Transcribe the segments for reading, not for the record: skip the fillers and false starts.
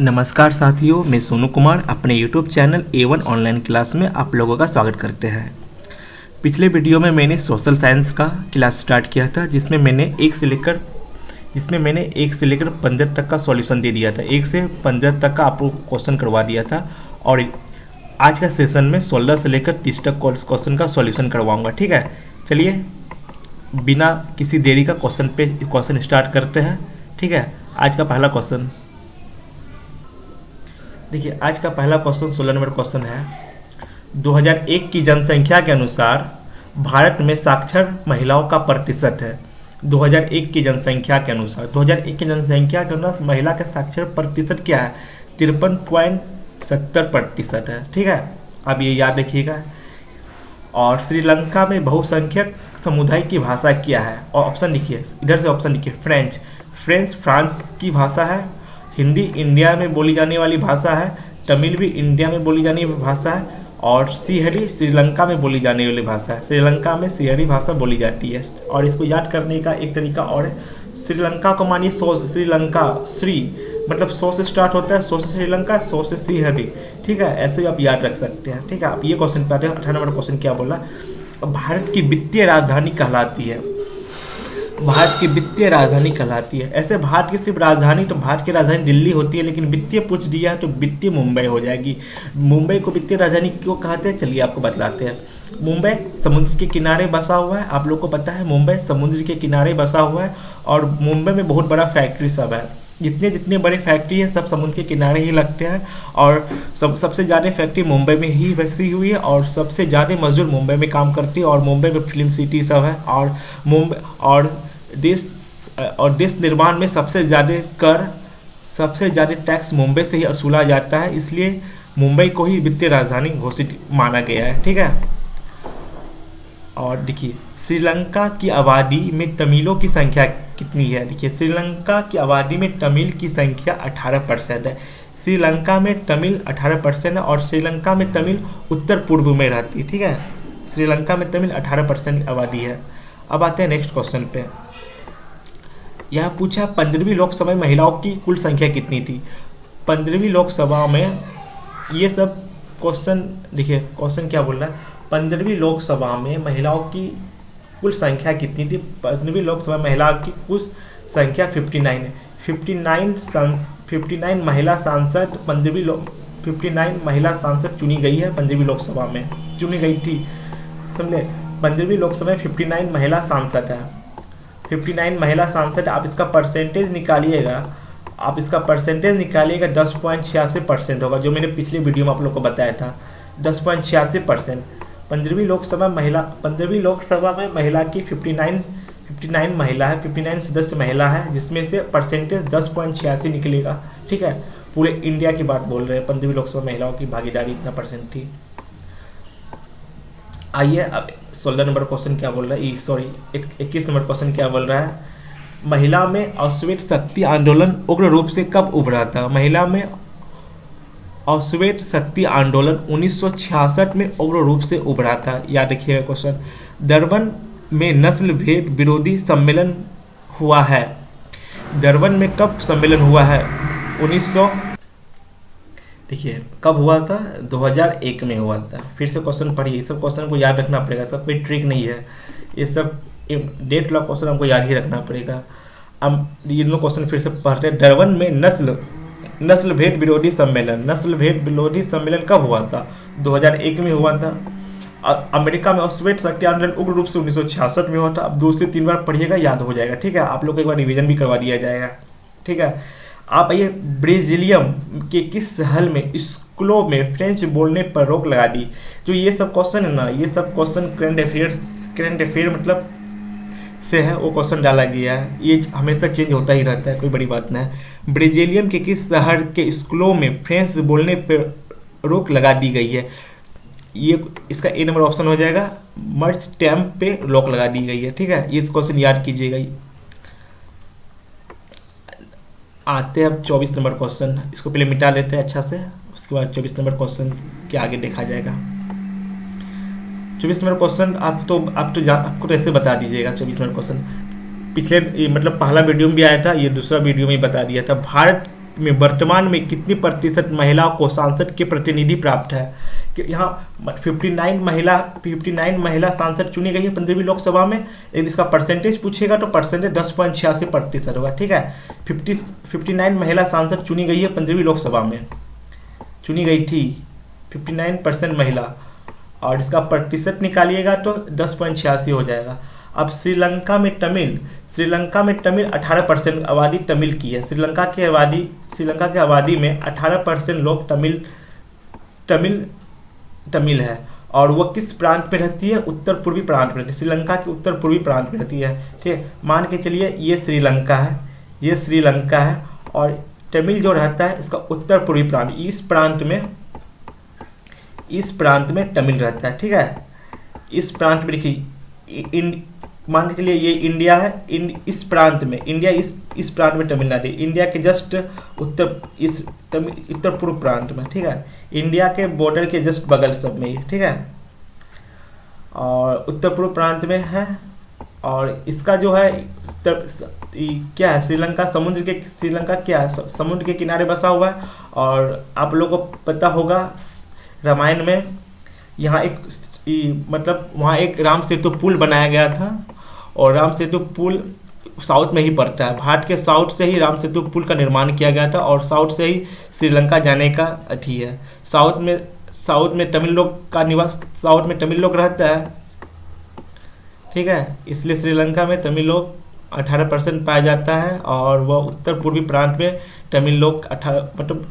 नमस्कार साथियों, मैं सोनू कुमार अपने YouTube channel A1 online class में आप लोगों का स्वागत करते हैं। पिछले वीडियो में मैंने सोशल साइंस का क्लास स्टार्ट किया था जिसमें मैंने 1 से लेकर 15 तक का सॉल्यूशन दे दिया था। 1 से 15 तक का आपको क्वेश्चन करवा दिया था और आज का सेशन में 16 से लेकर 30 तक क्वेश्चन का सॉल्यूशन करवाऊँगा। ठीक है, चलिए बिना किसी देरी का क्वेश्चन स्टार्ट करते हैं। ठीक है, आज का पहला क्वेश्चन देखिए। आज का पहला क्वेश्चन 16 नंबर क्वेश्चन है। 2001 की जनसंख्या के अनुसार भारत में साक्षर महिलाओं का प्रतिशत है। 2001 की जनसंख्या के अनुसार महिला का साक्षर प्रतिशत क्या है? 53.70% है। ठीक है, अब ये याद रखिएगा। और श्रीलंका में बहुसंख्यक समुदाय की भाषा क्या है? और ऑप्शन लिखिए, इधर से ऑप्शन लिखिए। फ्रेंच फ्रांस की भाषा है। हिंदी इंडिया में बोली जाने वाली भाषा है। तमिल भी इंडिया में बोली जाने वाली भाषा है। और सिहरी श्रीलंका में बोली जाने वाली भाषा है। श्रीलंका में सिहरी भाषा बोली जाती है। और इसको याद करने का एक तरीका और है। श्रीलंका को मानिए श्रीलंका, श्री मतलब 100 से स्टार्ट होता है। 100 से श्रीलंका, 100 से सिहरी। ठीक है, ऐसे भी आप याद रख सकते हैं। ठीक है, आप ये क्वेश्चन पे आते हैं। 18 नंबर क्वेश्चन क्या बोला? भारत की वित्तीय राजधानी कहलाती है। भारत की वित्तीय राजधानी कहलाती है। ऐसे भारत की सिर्फ राजधानी, तो भारत की राजधानी दिल्ली होती है, लेकिन वित्तीय पूछ दिया है तो वित्तीय मुंबई हो जाएगी। मुंबई को वित्तीय राजधानी क्यों कहते हैं, चलिए आपको बतलाते हैं। मुंबई समुद्र के किनारे बसा हुआ है। आप लोग को पता है मुंबई समुद्र के किनारे बसा हुआ है। और मुंबई में बहुत बड़ा फैक्ट्री सब है। जितने बड़े फैक्ट्री है सब समुद्र के किनारे ही लगते हैं। और सबसे ज़्यादा फैक्ट्री मुंबई में ही बसी हुई है। और सबसे ज़्यादा मजदूर मुंबई में काम करती है। और मुंबई में फिल्म सिटी सब है। और मुंबई और देश निर्माण में सबसे ज़्यादा टैक्स मुंबई से ही वसूला जाता है। इसलिए मुंबई को ही वित्तीय राजधानी घोषित माना गया है। ठीक है, और देखिए श्रीलंका की आबादी में तमिलों की संख्या कितनी है? देखिए श्रीलंका की आबादी में तमिल की संख्या 18% है। श्रीलंका में तमिल 18% है। और श्रीलंका में तमिल उत्तर पूर्व में रहती है। ठीक है, श्रीलंका में तमिल 18% आबादी है। अब आते हैं नेक्स्ट क्वेश्चन पे। यहाँ पूछा 15वीं लोकसभा में महिलाओं की कुल संख्या कितनी थी? 15वीं लोकसभा में ये सब क्वेश्चन देखिए, क्वेश्चन क्या बोल रहा है? 15वीं लोकसभा में महिलाओं की कुल संख्या कितनी थी? 15वीं लोकसभा में महिलाओं की कुल संख्या 59 है। 59 महिला सांसद 59 महिला सांसद चुनी गई है। 15वीं लोकसभा में चुनी गई थी, समझे? 15वीं लोकसभा में 59 महिला सांसद है। 59 महिला सांसद। आप इसका परसेंटेज निकालिएगा। 10.86% होगा, जो मैंने पिछले वीडियो में आप लोग को बताया था। 10.86%। 15वीं लोकसभा में महिला की 59 महिला है। 59 सदस्य महिला है, जिसमें से परसेंटेज 10.86 निकलेगा। ठीक है, पूरे इंडिया की बात बोल रहे हैं। 15वीं लोकसभा महिलाओं की भागीदारी इतना परसेंट थी। आइए अब 16 नंबर क्वेश्चन क्या बोल रहा है, 21 नंबर क्वेश्चन क्या बोल रहा है? महिला में अश्वेत शक्ति आंदोलन उग्र रूप से कब उभरा था? महिला में अश्वेत शक्ति आंदोलन 1966 में उग्र रूप से उभरा था। याद रखिएगा क्वेश्चन। दरबन में नस्ल भेद विरोधी सम्मेलन हुआ है। दरबन में कब सम्मेलन हुआ है? देखिए कब हुआ था? 2001 में हुआ था। फिर से क्वेश्चन पढ़िए। ये सब क्वेश्चन को याद रखना पड़ेगा, सब कोई ट्रिक नहीं है। ये सब डेट वाला क्वेश्चन हमको याद ही रखना पड़ेगा। अब ये दोनों क्वेश्चन फिर से पढ़ते हैं। दरबन में नस्ल भेद विरोधी सम्मेलन कब हुआ था? 2001 में हुआ था। अमेरिका में अश्वेत शक्ति आंदोलन उग्र रूप से 1966 में हुआ था। अब 2 से 3 बार पढ़िएगा, याद हो जाएगा। ठीक है, आप लोग को एक बार रिवीजन भी करवा दिया जाएगा। ठीक है, आप आइए। ब्राजीलियम के किस शहर में स्कूलों में फ्रेंच बोलने पर रोक लगा दी? जो ये सब क्वेश्चन है ना, ये सब क्वेश्चन करंट अफेयर मतलब से है, वो क्वेश्चन डाला गया है। ये हमेशा चेंज होता ही रहता है, कोई बड़ी बात नहीं है। ब्राजीलियम के किस शहर के स्कूलों में फ्रेंच बोलने पर रोक लगा दी गई है? ये इसका ए नंबर ऑप्शन हो जाएगा। मर्च टैम पे रोक लगा दी गई है। ठीक है, ये क्वेश्चन याद कीजिएगा। आते हैं अब 24 नंबर क्वेश्चन। इसको पहले मिटा लेते हैं अच्छा से, उसके बाद 24 नंबर क्वेश्चन के आगे देखा जाएगा। 24 नंबर क्वेश्चन आपको तो ऐसे बता दीजिएगा। 24 नंबर क्वेश्चन पिछले मतलब पहला वीडियो में भी आया था, ये दूसरा वीडियो में बता दिया था। भारत में वर्तमान में कितनी प्रतिशत महिलाओं को सांसद के प्रतिनिधि प्राप्त है? कि यहाँ 59 महिला सांसद चुनी गई है 15वीं लोकसभा में, लेकिन इसका परसेंटेज पूछेगा तो परसेंटेज 10.86% होगा। ठीक है, 59 महिला सांसद चुनी गई है 15वीं लोकसभा में, चुनी गई थी 59% महिला, और इसका प्रतिशत निकालिएगा तो 10.86 हो जाएगा। अब श्रीलंका में तमिल 18% आबादी तमिल की है। श्रीलंका की आबादी में 18% लोग तमिल है, और वो किस प्रांत में रहती है? उत्तर पूर्वी प्रांत में रहती है। श्रीलंका के उत्तर पूर्वी प्रांत में रहती है। ठीक है, मान के चलिए ये श्रीलंका है, और तमिल जो रहता है इसका उत्तर पूर्वी प्रांत, इस प्रांत में तमिल रहता है। ठीक है, इस प्रांत में देखिए, मान के चलिए ये इंडिया है, इस प्रांत में इस प्रांत में तमिलनाडु, इंडिया के जस्ट उत्तर पूर्व प्रांत में। ठीक है, इंडिया के बॉर्डर के जस्ट बगल सब में ये। ठीक है, और उत्तर पूर्व प्रांत में है, और इसका जो है क्या है, श्रीलंका समुद्र के किनारे बसा हुआ है। और आप लोगों को पता होगा रामायण में यहाँ मतलब वहाँ एक राम सेतु पुल बनाया गया था, और राम सेतु पुल साउथ में ही पड़ता है। भारत के साउथ से ही राम सेतु पुल का निर्माण किया गया था, और साउथ से ही श्रीलंका जाने का अथी है। साउथ में तमिल लोग का निवास, साउथ में तमिल लोग रहता है। ठीक है, इसलिए श्रीलंका में तमिल लोग 18% पाया जाता है, और वह उत्तर पूर्वी प्रांत में तमिल लोग मतलब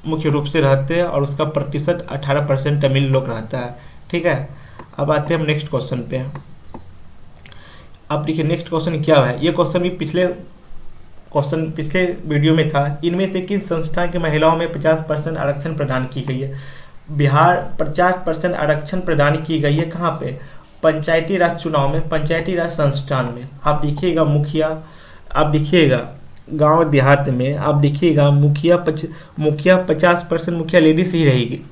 मुख्य रूप से रहते हैं, और उसका प्रतिशत 18% तमिल लोग रहता है। ठीक है, अब आते हैं हम नेक्स्ट क्वेश्चन पे। अब देखिए नेक्स्ट क्वेश्चन क्या है। ये क्वेश्चन भी पिछले वीडियो में था। इनमें से किस संस्था की महिलाओं में 50% आरक्षण प्रदान की गई है? बिहार 50% आरक्षण प्रदान की गई है। कहाँ पे? पंचायती राज चुनाव में, पंचायती राज संस्थान में। आप देखिएगा मुखिया, आप देखिएगा गांव देहात में, आप देखिएगा मुखिया 50% मुखिया लेडीज ही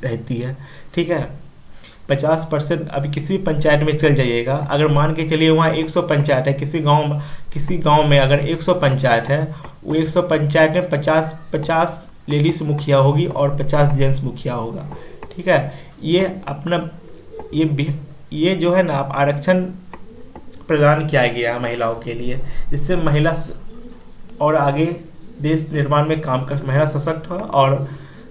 रहती है। ठीक है, 50%। अभी किसी पंचायत में चल जाइएगा, अगर मान के चलिए वहाँ 100 पंचायत है, किसी गांव में अगर 100 पंचायत है, वो 100 पंचायत में 50 लेडीज मुखिया होगी और 50 जेंट्स मुखिया होगा। ठीक है, ये जो है ना, आप आरक्षण प्रदान किया गया महिलाओं के लिए, जिससे महिला और आगे देश निर्माण में काम कर, महिला सशक्त हो, और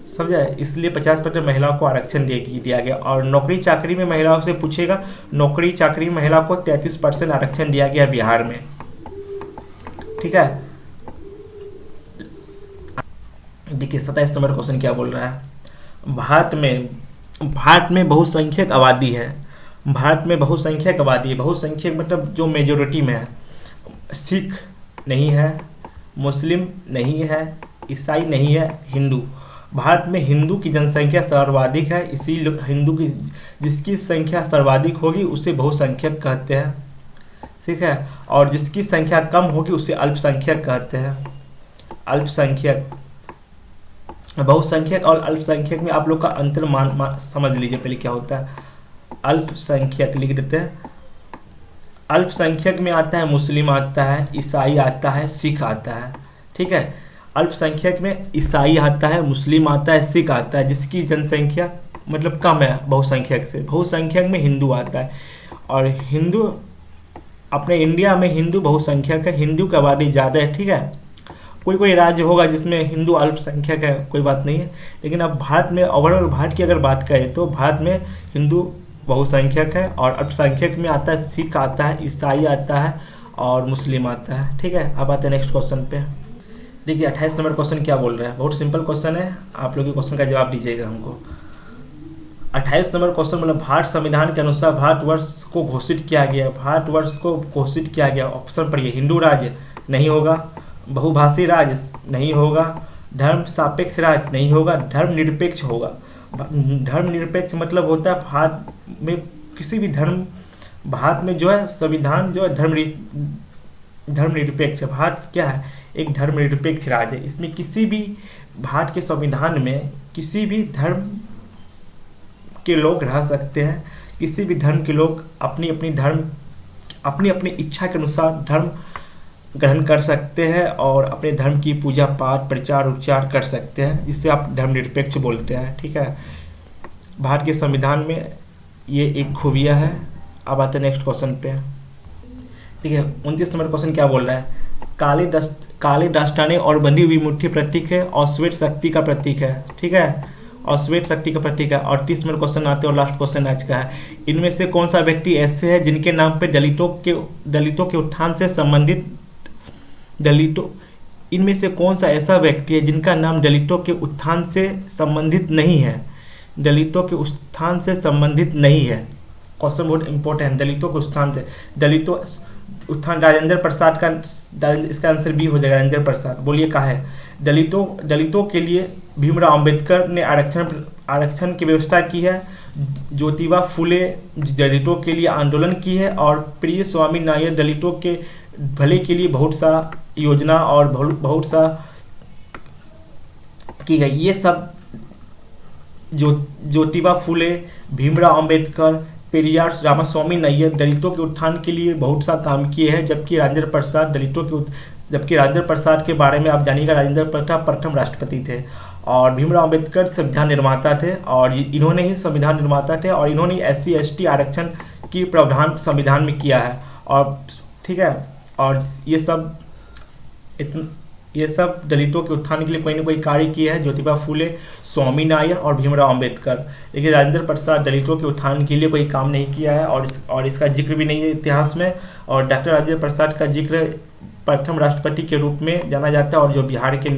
समझा, इसलिए 50% महिलाओं को आरक्षण दिया गया। और नौकरी चाकरी में महिलाओं से पूछेगा, नौकरी चाकरी में महिला को 33% आरक्षण दिया गया बिहार में। ठीक है, देखिए 27 नंबर क्वेश्चन क्या बोल रहा है। भारत में बहुसंख्यक आबादी है। भारत में बहुसंख्यक आबादी है। बहुसंख्यक मतलब जो मेजोरिटी में है। सिख नहीं है, मुस्लिम नहीं है, ईसाई नहीं है, हिंदू। भारत में हिंदू की जनसंख्या सर्वाधिक है, इसी हिंदू की जिसकी संख्या सर्वाधिक होगी उसे बहुसंख्यक कहते हैं। ठीक है, और जिसकी संख्या कम होगी उसे अल्पसंख्यक कहते हैं। अल्पसंख्यक, बहुसंख्यक और अल्पसंख्यक में आप लोग का अंतर समझ लीजिए पहले क्या होता है। अल्पसंख्यक लिख देते हैं। अल्पसंख्यक में आता है मुस्लिम आता है, ईसाई आता है, सिख आता है। ठीक है, अल्पसंख्यक में ईसाई आता है, मुस्लिम आता है, सिख आता है, जिसकी जनसंख्या मतलब कम है बहुसंख्यक से। बहुसंख्यक में हिंदू आता है, और हिंदू अपने इंडिया में हिंदू बहुसंख्यक है, हिंदू की आबादी ज़्यादा है। ठीक है, कोई राज्य होगा जिसमें हिंदू अल्पसंख्यक है, कोई बात नहीं है, लेकिन अब भारत में ओवरऑल भारत की अगर बात करें तो भारत में हिंदू बहुसंख्यक है, और अल्पसंख्यक में आता है सिख आता है, ईसाई आता है, और मुस्लिम आता है। ठीक है, अब आते हैं नेक्स्ट क्वेश्चन पे। देखिए 28 नंबर क्वेश्चन क्या बोल रहा है। बहुत सिंपल क्वेश्चन है, आप लोग क्वेश्चन का जवाब दीजिएगा हमको। 28 नंबर क्वेश्चन मतलब भारत संविधान के अनुसार भारतवर्ष को घोषित किया गया। भारतवर्ष को घोषित किया गया, ऑप्शन पढ़िए। हिंदू राज्य नहीं होगा, बहुभाषी राज्य नहीं होगा, धर्म सापेक्ष राज्य नहीं होगा, धर्मनिरपेक्ष होगा। धर्मनिरपेक्ष मतलब होता है भारत में किसी भी धर्म, भारत में जो है संविधान जो है धर्मनिरपेक्ष। भारत क्या है? एक धर्मनिरपेक्ष राज्य है। इसमें किसी भी भारत के संविधान में किसी भी धर्म के लोग रह सकते हैं। किसी भी धर्म के लोग अपनी अपनी इच्छा के अनुसार धर्म ग्रहण कर सकते हैं और अपने धर्म की पूजा पाठ प्रचार उच्चार कर सकते हैं, जिससे आप धर्मनिरपेक्ष बोलते हैं। ठीक है, भारत के संविधान में ये एक खूबियाँ है। अब आते हैं नेक्स्ट क्वेश्चन पे। ठीक है, 29 नंबर क्वेश्चन क्या बोल रहा है? काले दस्ताने और बंधी हुई मुट्ठी प्रतीक है और श्वेत शक्ति का प्रतीक है। ठीक है, और श्वेत शक्ति का प्रतीक है। और 30 नंबर क्वेश्चन आते हैं और लास्ट क्वेश्चन आज का है, इनमें से कौन सा व्यक्ति ऐसे है जिनके नाम पे दलितों के उत्थान से संबंधित इनमें से कौन सा ऐसा व्यक्ति है जिनका नाम दलितों के उत्थान से संबंधित नहीं है? दलितों के उत्थान से संबंधित नहीं है, क्वेश्चन बहुत इंपॉर्टेंट है। दलितों के उत्थान से, दलितों उत्थान राजेंद्र प्रसाद का, इसका आंसर बी हो जाएगा, राजेंद्र प्रसाद। बोलिए कहा है? दलितों के लिए भीमराव अंबेडकर ने आरक्षण की व्यवस्था की है। ज्योतिबा फुले दलितों के लिए आंदोलन की है। और प्रिय स्वामी नायर दलितों के भले के लिए बहुत सा योजना और बहुत सा की गई। ये सब ज्योतिबा फुले, भीमराव अंबेडकर, पेरियार, रामास्वामी नायर दलितों के उत्थान के लिए बहुत सा काम किए हैं। जबकि राजेंद्र प्रसाद के बारे में आप जानिएगा, राजेंद्र प्रसाद प्रथम राष्ट्रपति थे और भीमराव अंबेडकर संविधान निर्माता थे। और इन्होंने ही संविधान निर्माता थे और इन्होंने SC ST आरक्षण की प्रावधान संविधान में किया है। और ठीक है, और ये सब दलितों के उत्थान के लिए कोई ना कोई कार्य किया है, ज्योतिबा फुले, स्वामी नायर और भीमराव अंबेडकर। लेकिन राजेंद्र प्रसाद दलितों के उत्थान के लिए कोई काम नहीं किया है और इसका जिक्र भी नहीं है इतिहास में। और डॉक्टर राजेंद्र प्रसाद का जिक्र प्रथम राष्ट्रपति के रूप में जाना जाता है और जो बिहार के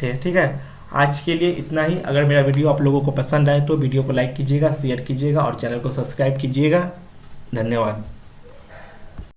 थे। ठीक है, आज के लिए इतना ही। अगर मेरा वीडियो आप लोगों को पसंद आए तो वीडियो को लाइक कीजिएगा, शेयर कीजिएगा और चैनल को सब्सक्राइब कीजिएगा। धन्यवाद।